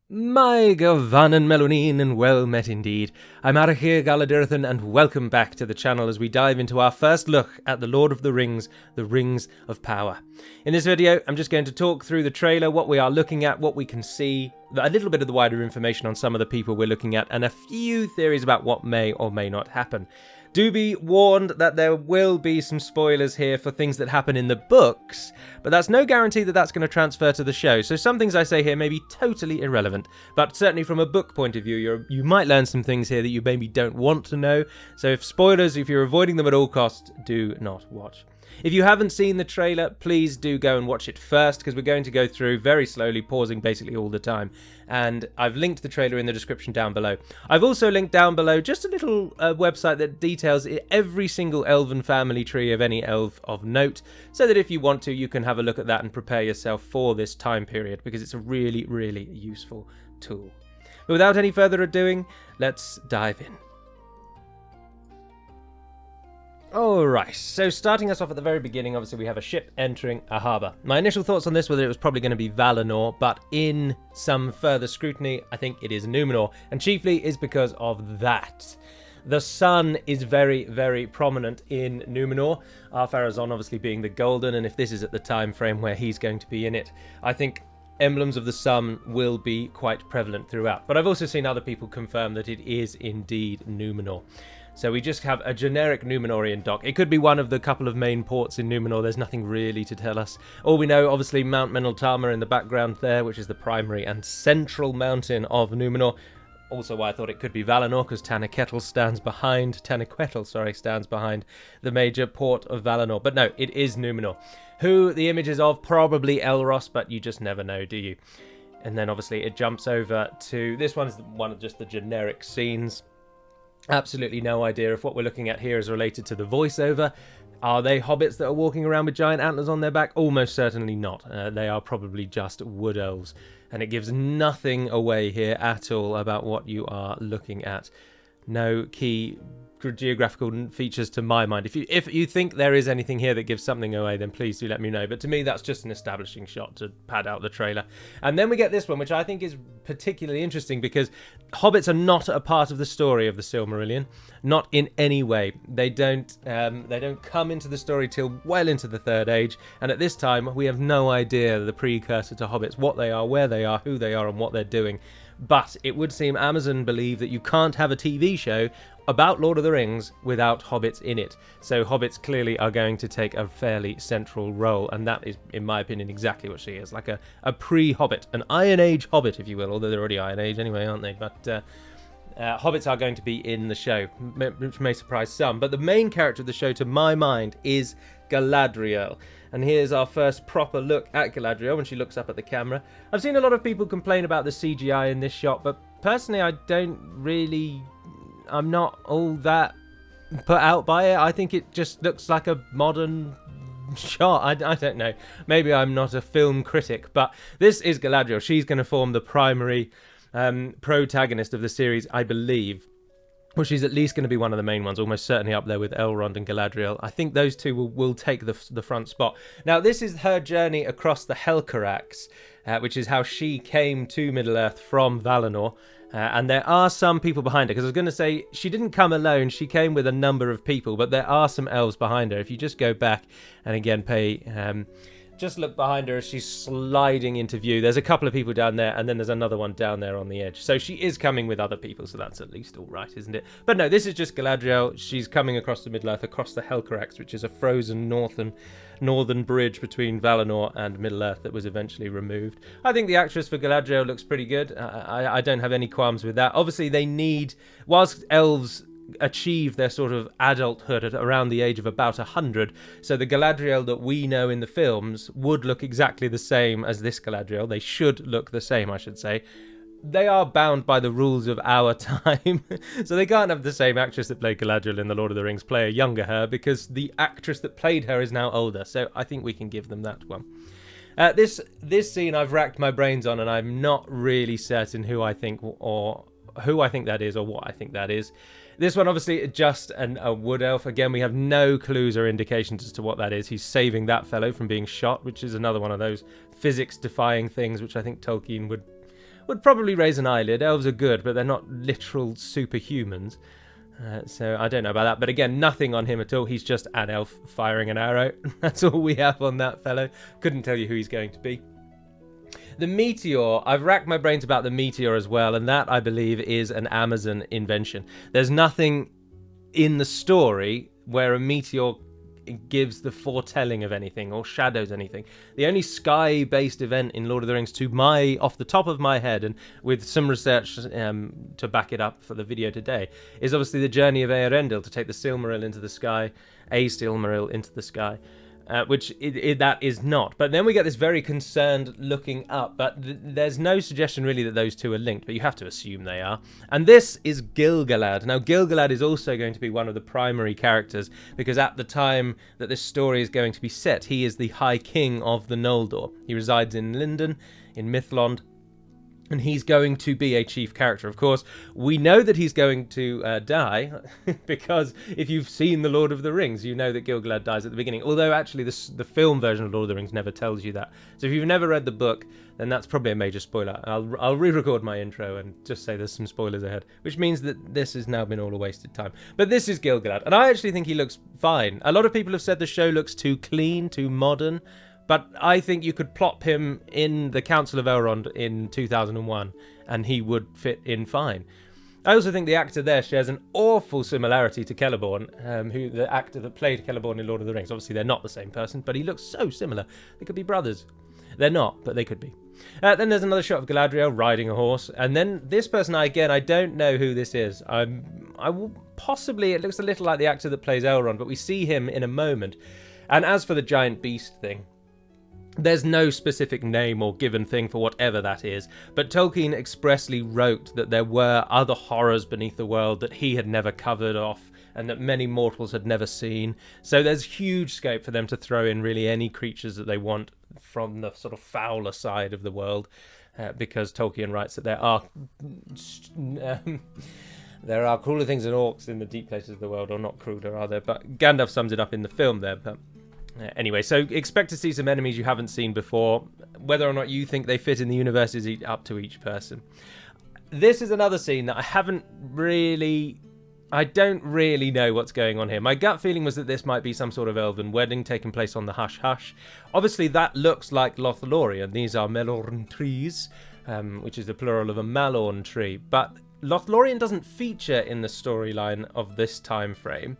My Gavan and Melonin, and well met indeed. I'm Arachir Galadirthan, and welcome back to the channel as we dive into our first look at The Lord of the Rings, The Rings of Power. In this video, I'm just going to talk through the trailer, what we are looking at, what we can see, a little bit of the wider information on some of the people we're looking at, and a few theories about what may or may not happen. Do be warned that there will be some spoilers here for things that happen in the books, but that's no guarantee that that's going to transfer to the show, so some things I say here may be totally irrelevant, but certainly from a book point of view, you might learn some things here that you maybe don't want to know, so if you're avoiding them at all costs, do not watch. If you haven't seen the trailer, please do go and watch it first, because we're going to go through very slowly, pausing basically all the time. And I've linked the trailer in the description down below. I've also linked down below just a little website that details every single elven family tree of any elf of note, so that if you want to, you can have a look at that and prepare yourself for this time period, because it's a really, really useful tool. But without any further ado, let's dive in. Alright, so starting us off at the very beginning, obviously we have a ship entering a harbour. My initial thoughts on this were that it was probably going to be Valinor, but in some further scrutiny, I think it is Numenor, and chiefly is because of that. The sun is very, very prominent in Numenor, Ar-Pharazôn obviously being the golden, and if this is at the time frame where he's going to be in it, I think emblems of the sun will be quite prevalent throughout. But I've also seen other people confirm that it is indeed Numenor. So we just have a generic Númenórean dock. It could be one of the couple of main ports in Númenor. There's nothing really to tell us. All we know, obviously, Mount Meneltama in the background there, which is the primary and central mountain of Númenor. Also why I thought it could be Valinor, because Taniquetil stands behind the major port of Valinor. But no, it is Númenor. Who the image is of, probably Elros, but you just never know, do you? And then obviously it jumps over to, this one's one of just the generic scenes. Absolutely no idea if what we're looking at here is related to the voiceover. Are they hobbits that are walking around with giant antlers on their back? Almost certainly not. They are probably just wood elves. And it gives nothing away here at all about what you are looking at. No key geographical features to my mind. If you think there is anything here that gives something away, then please do let me know. But to me, that's just an establishing shot to pad out the trailer. And then we get this one, which I think is particularly interesting because hobbits are not a part of the story of the Silmarillion, not in any way. They don't come into the story till well into the Third Age, and at this time we have no idea the precursor to hobbits, what they are, where they are, who they are, and what they're doing. But it would seem Amazon believe that you can't have a TV show about Lord of the Rings without hobbits in it. So hobbits clearly are going to take a fairly central role, and that is, in my opinion, exactly what she is. Like a pre-hobbit, an Iron Age hobbit, if you will, although they're already Iron Age anyway, aren't they? But hobbits are going to be in the show, which may surprise some. But the main character of the show, to my mind, is Galadriel. And here's our first proper look at Galadriel when she looks up at the camera. I've seen a lot of people complain about the CGI in this shot, but personally I'm not all that put out by it. I think it just looks like a modern shot. I don't know. Maybe I'm not a film critic, but this is Galadriel. She's going to form the primary protagonist of the series, I believe. Well, she's at least going to be one of the main ones, almost certainly up there with Elrond and Galadriel. I think those two will take the front spot. Now, this is her journey across the Helcarax, which is how she came to Middle-earth from Valinor. And there are some people behind her, because I was going to say, she didn't come alone, she came with a number of people, but there are some elves behind her. If you just go back and again just look behind her as she's sliding into view. There's a couple of people down there, and then there's another one down there on the edge. So she is coming with other people, so that's at least all right, isn't it? But no, this is just Galadriel. She's coming across the Middle-earth, across the Helcarax, which is a frozen northern bridge between Valinor and Middle-earth that was eventually removed. I think the actress for Galadriel looks pretty good. I don't have any qualms with that. Obviously, they need, whilst elves achieve their sort of adulthood at around the age of about 100, so the Galadriel that we know in the films would look exactly the same as this Galadriel. They should look the same, I should say. They are bound by the rules of our time, so they can't have the same actress that played Galadriel in The Lord of the Rings play a younger her, because the actress that played her is now older, so I think we can give them that one. This scene I've racked my brains on, and I'm not really certain who I think that is or what I think that is. This one, obviously, just a wood elf. Again, we have no clues or indications as to what that is. He's saving that fellow from being shot, which is another one of those physics-defying things which I think Tolkien would probably raise an eyelid. Elves are good, but they're not literal superhumans. So I don't know about that. But again, nothing on him at all. He's just an elf firing an arrow. That's all we have on that fellow. Couldn't tell you who he's going to be. The Meteor, I've racked my brains about the Meteor as well, and that, I believe, is an Amazon invention. There's nothing in the story where a meteor gives the foretelling of anything or shadows anything. The only sky-based event in Lord of the Rings, off the top of my head, and with some research to back it up for the video today, is obviously the journey of Eärendil to take the Silmaril into the sky, a Silmaril into the sky. Which that is not. But then we get this very concerned looking up, but there's no suggestion really that those two are linked, but you have to assume they are. And this is Gil-galad. Now, Gil-galad is also going to be one of the primary characters, because at the time that this story is going to be set, he is the High King of the Noldor. He resides in Lindon, in Mithlond, and he's going to be a chief character. Of course, we know that he's going to die, because if you've seen The Lord of the Rings, you know that Gil-galad dies at the beginning. Although, actually, the film version of Lord of the Rings never tells you that. So if you've never read the book, then that's probably a major spoiler. I'll re-record my intro and just say there's some spoilers ahead, which means that this has now been all a wasted time. But this is Gil-galad, and I actually think he looks fine. A lot of people have said the show looks too clean, too modern, but I think you could plop him in the Council of Elrond in 2001 and he would fit in fine. I also think the actor there shares an awful similarity to Celeborn, who the actor that played Celeborn in Lord of the Rings. Obviously, they're not the same person, but he looks so similar. They could be brothers. They're not, but they could be. Then there's another shot of Galadriel riding a horse. And then this person, I don't know who this is. I will possibly, it looks a little like the actor that plays Elrond, but we see him in a moment. And as for the giant beast thing, there's no specific name or given thing for whatever that is, but Tolkien expressly wrote that there were other horrors beneath the world that he had never covered off and that many mortals had never seen. So there's huge scope for them to throw in really any creatures that they want from the sort of fouler side of the world, because Tolkien writes that there are crueler things than orcs in the deep places of the world, or not crueler, are there? But Gandalf sums it up in the film there, but... Anyway, so expect to see some enemies you haven't seen before. Whether or not you think they fit in the universe is up to each person. This is another scene that I don't really know what's going on here. My gut feeling was that this might be some sort of elven wedding taking place on the Hush Hush. Obviously, that looks like Lothlorien. These are Melorn trees, which is the plural of a Malorn tree. But Lothlorien doesn't feature in the storyline of this time frame.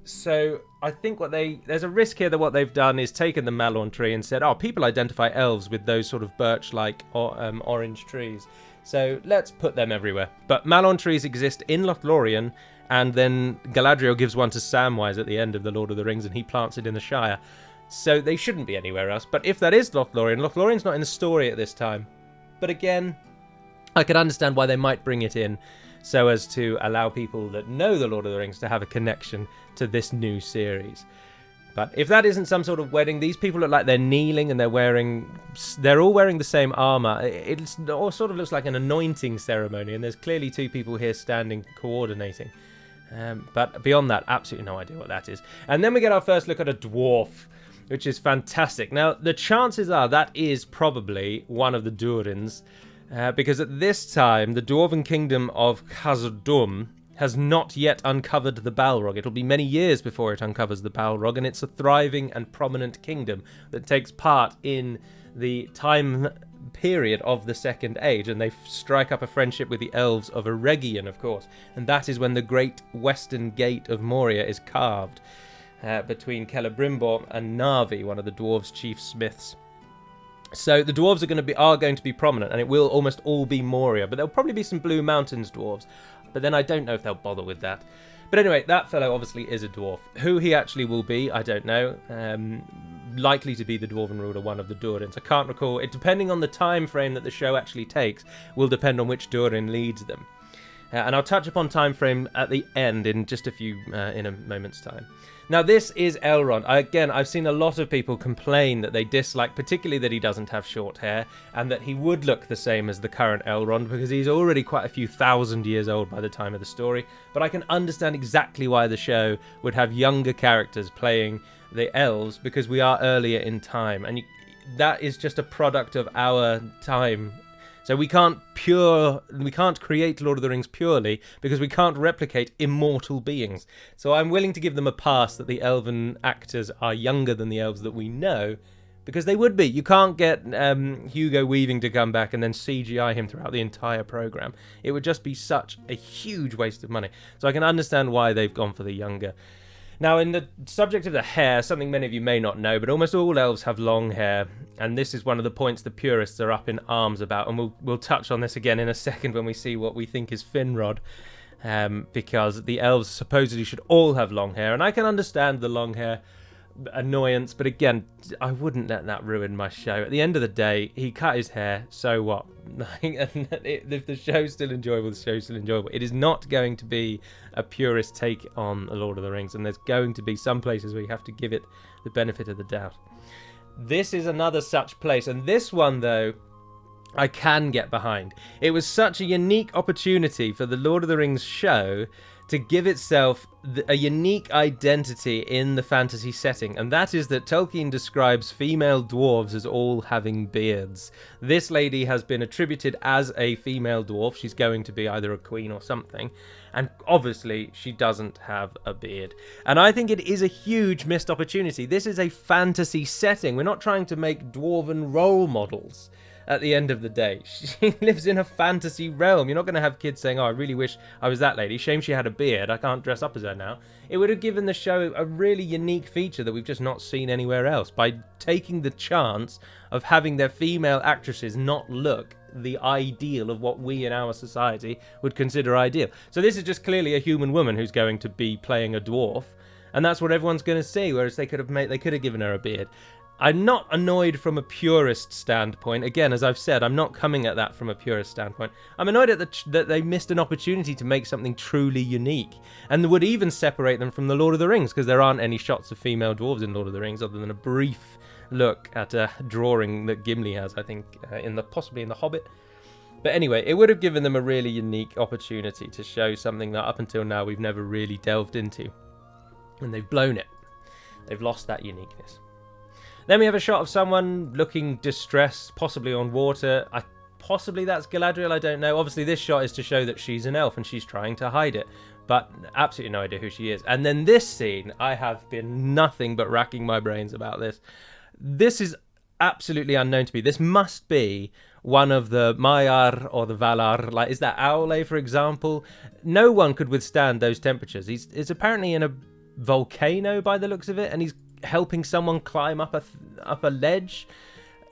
So I think there's a risk here that what they've done is taken the Malorn tree and said, people identify elves with those sort of birch-like orange trees, so let's put them everywhere. But Malorn trees exist in Lothlorien, and then Galadriel gives one to Samwise at the end of The Lord of the Rings, and he plants it in the Shire. So they shouldn't be anywhere else. But if that is Lothlorien's not in the story at this time. But again, I could understand why they might bring it in, so as to allow people that know The Lord of the Rings to have a connection to this new series. But if that isn't some sort of wedding, these people look like they're kneeling and they're all wearing the same armor. It sort of looks like an anointing ceremony, and there's clearly two people here standing coordinating. But beyond that, absolutely no idea what that is. And then we get our first look at a dwarf, which is fantastic. Now, the chances are that is probably one of the Durins, because at this time, the Dwarven Kingdom of Khazad-dûm has not yet uncovered the Balrog. It'll be many years before it uncovers the Balrog, and it's a thriving and prominent kingdom that takes part in the time period of the Second Age, and they strike up a friendship with the elves of Eregion, of course, and that is when the great western gate of Moria is carved between Celebrimbor and Narvi, one of the dwarves' chief smiths. So the dwarves are going to be prominent, and it will almost all be Moria, but there'll probably be some Blue Mountains dwarves, but then I don't know if they'll bother with that. But anyway, that fellow obviously is a dwarf. Who he actually will be, I don't know. Likely to be the Dwarven ruler, one of the Durins. I can't recall. It, depending on the time frame that the show actually takes, will depend on which Durin leads them. And I'll touch upon time frame at the end in just in a moment's time. Now, this is Elrond. Again, I've seen a lot of people complain that they dislike, particularly that he doesn't have short hair, and that he would look the same as the current Elrond, because he's already quite a few thousand years old by the time of the story. But I can understand exactly why the show would have younger characters playing the elves, because we are earlier in time, and that is just a product of our time. So we can't create Lord of the Rings purely because we can't replicate immortal beings. So I'm willing to give them a pass that the elven actors are younger than the elves that we know, because they would be. You can't get Hugo Weaving to come back and then CGI him throughout the entire program. It would just be such a huge waste of money. So I can understand why they've gone for the younger. Now, in the subject of the hair, something many of you may not know, but almost all elves have long hair, and this is one of the points the purists are up in arms about, and we'll touch on this again in a second when we see what we think is Finrod, because the elves supposedly should all have long hair, and I can understand the long hair annoyance, but again, I wouldn't let that ruin my show. At the end of the day, he cut his hair, so what? If the show's still enjoyable, the show's still enjoyable. It is not going to be a purist take on The Lord of the Rings, and there's going to be some places where you have to give it the benefit of the doubt. This is another such place, and this one, though, I can get behind. It was such a unique opportunity for the Lord of the Rings show to give itself a unique identity in the fantasy setting, and that is that Tolkien describes female dwarves as all having beards. This lady has been attributed as a female dwarf. She's going to be either a queen or something, and obviously she doesn't have a beard. And I think it is a huge missed opportunity. This is a fantasy setting. We're not trying to make dwarven role models. At the end of the day, she lives in a fantasy realm. You're not going to have kids saying, oh, I really wish I was that lady. Shame she had a beard. I can't dress up as her now. It would have given the show a really unique feature that we've just not seen anywhere else, by taking the chance of having their female actresses not look the ideal of what we in our society would consider ideal. So this is just clearly a human woman who's going to be playing a dwarf, and that's what everyone's going to see, whereas they could have given her a beard. I'm not annoyed from a purist standpoint. Again, as I've said, I'm not coming at that from a purist standpoint. I'm annoyed at that they missed an opportunity to make something truly unique, and would even separate them from The Lord of the Rings, because there aren't any shots of female dwarves in Lord of the Rings other than a brief look at a drawing that Gimli has, I think, possibly in The Hobbit. But anyway, it would have given them a really unique opportunity to show something that up until now we've never really delved into. And they've blown it. They've lost that uniqueness. Then we have a shot of someone looking distressed, possibly on water. Possibly that's Galadriel, I don't know. Obviously this shot is to show that she's an elf and she's trying to hide it. But absolutely no idea who she is. And then this scene, I have been nothing but racking my brains about this. This is absolutely unknown to me. This must be one of the Maiar or the Valar. Like, is that Aule, for example? No one could withstand those temperatures. He's apparently in a volcano by the looks of it, and he's helping someone climb up a ledge.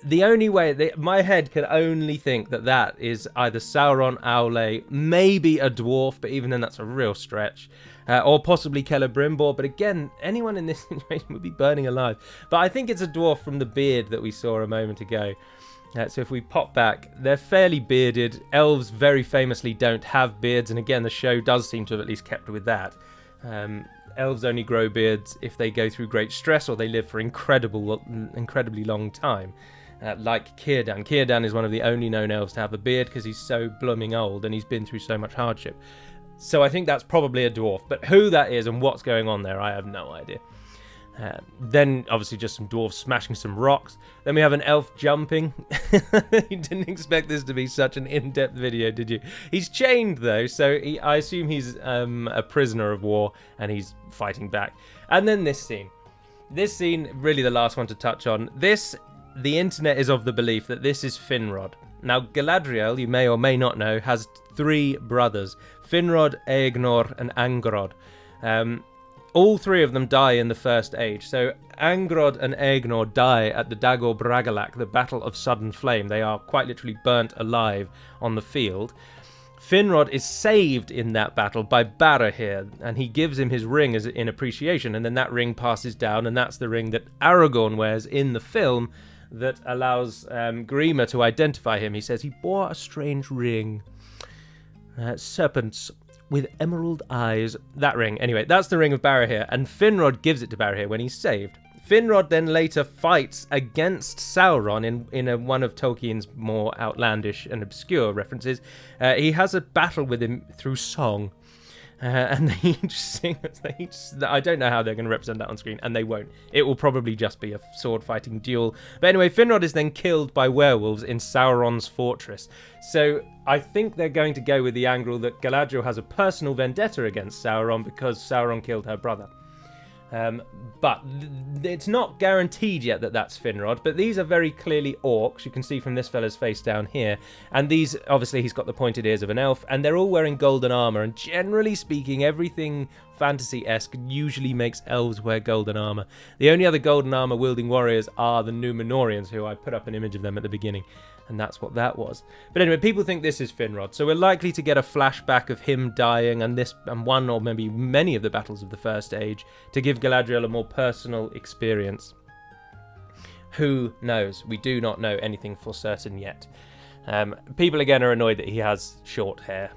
The only way, my head can only think that is either Sauron, Aule, maybe a dwarf, but even then that's a real stretch, or possibly Celebrimbor. But again, anyone in this situation would be burning alive. But I think it's a dwarf from the beard that we saw a moment ago. So if we pop back, they're fairly bearded. Elves very famously don't have beards, and again, the show does seem to have at least kept with that. Elves only grow beards if they go through great stress or they live for incredibly long time. Like Círdan. Círdan is one of the only known elves to have a beard because he's so blooming old and he's been through so much hardship. So I think that's probably a dwarf. But who that is and what's going on there, I have no idea. Then obviously just some dwarves smashing some rocks. Then we have an elf jumping. You didn't expect this to be such an in-depth video, did you? He's chained though, so I assume he's a prisoner of war and he's fighting back. And then this scene, really the last one to touch on. The internet is of the belief that this is Finrod. Now Galadriel, you may or may not know, has 3 brothers: Finrod, Eognor and Angrod. All 3 of them die in the First Age. So Angrod and Eognor die at the Dagor Bragollach, the Battle of Sudden Flame. They are quite literally burnt alive on the field. Finrod is saved in that battle by Barahir, and he gives him his ring in appreciation, and then that ring passes down, and that's the ring that Aragorn wears in the film that allows Grima to identify him. He says he bore a strange ring. Serpents with emerald eyes. That ring. Anyway, that's the ring of Barahir, and Finrod gives it to Barahir when he's saved. Finrod then later fights against Sauron in one of Tolkien's more outlandish and obscure references. He has a battle with him through song. and they each sing. I don't know how they're going to represent that on screen, and they won't. It will probably just be a sword fighting duel. But anyway, Finrod is then killed by werewolves in Sauron's fortress. So I think they're going to go with the angle that Galadriel has a personal vendetta against Sauron because Sauron killed her brother. But it's not guaranteed yet that that's Finrod, but these are very clearly orcs. You can see from this fella's face down here, and these, obviously he's got the pointed ears of an elf, and they're all wearing golden armor, and generally speaking everything fantasy-esque usually makes elves wear golden armor. The only other golden armor wielding warriors are the Númenóreans, who I put up an image of them at the beginning, and that's what that was. But anyway, people think this is Finrod, so we're likely to get a flashback of him dying and one or maybe many of the battles of the First Age to give Galadriel a more personal experience. Who knows? We do not know anything for certain yet. People again are annoyed that he has short hair.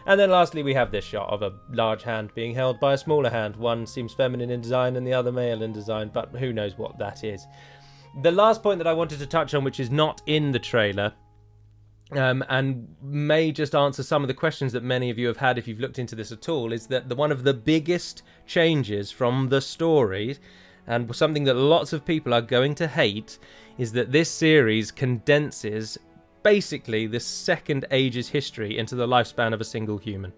And then lastly we have this shot of a large hand being held by a smaller hand. One seems feminine in design and the other male in design, but who knows what that is. The last point that I wanted to touch on, which is not in the trailer, and may just answer some of the questions that many of you have had if you've looked into this at all, is that one of the biggest changes from the story, and something that lots of people are going to hate, is that this series condenses basically the Second Age's history into the lifespan of a single human.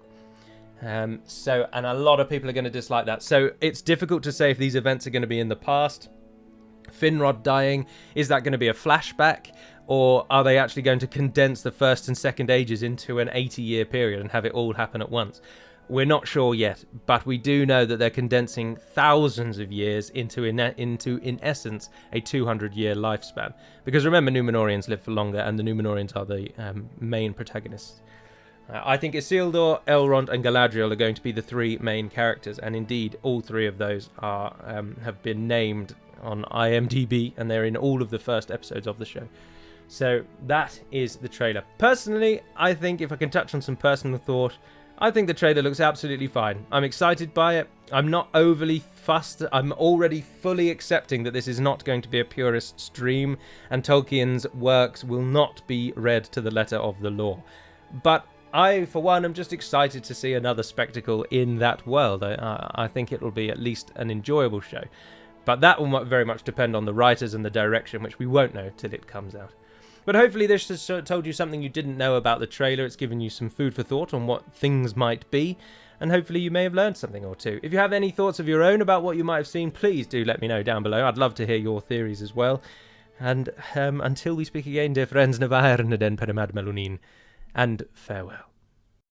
And a lot of people are going to dislike that. So it's difficult to say if these events are going to be in the past. Finrod dying, is that going to be a flashback, or are they actually going to condense the First and Second Ages into an 80-year period and have it all happen at once? We're not sure yet, but we do know that they're condensing thousands of years into in essence, a 200-year lifespan. Because remember, Númenóreans live for longer, and the Númenóreans are the main protagonists. I think Isildur, Elrond, and Galadriel are going to be the three main characters, and indeed, all three of those are have been named on IMDb, and they're in all of the first episodes of the show. So that is the trailer. Personally, I think, if I can touch on some personal thought, I think the trailer looks absolutely fine. I'm excited by it. I'm not overly fussed. I'm already fully accepting that this is not going to be a purist's dream, and Tolkien's works will not be read to the letter of the law. But I, for one, am just excited to see another spectacle in that world. I think it will be at least an enjoyable show. But that will very much depend on the writers and the direction, which we won't know till it comes out. But hopefully this has told you something you didn't know about the trailer. It's given you some food for thought on what things might be. And hopefully you may have learned something or two. If you have any thoughts of your own about what you might have seen, please do let me know down below. I'd love to hear your theories as well. And until we speak again, dear friends, na bhair na den perimad melunin, and farewell.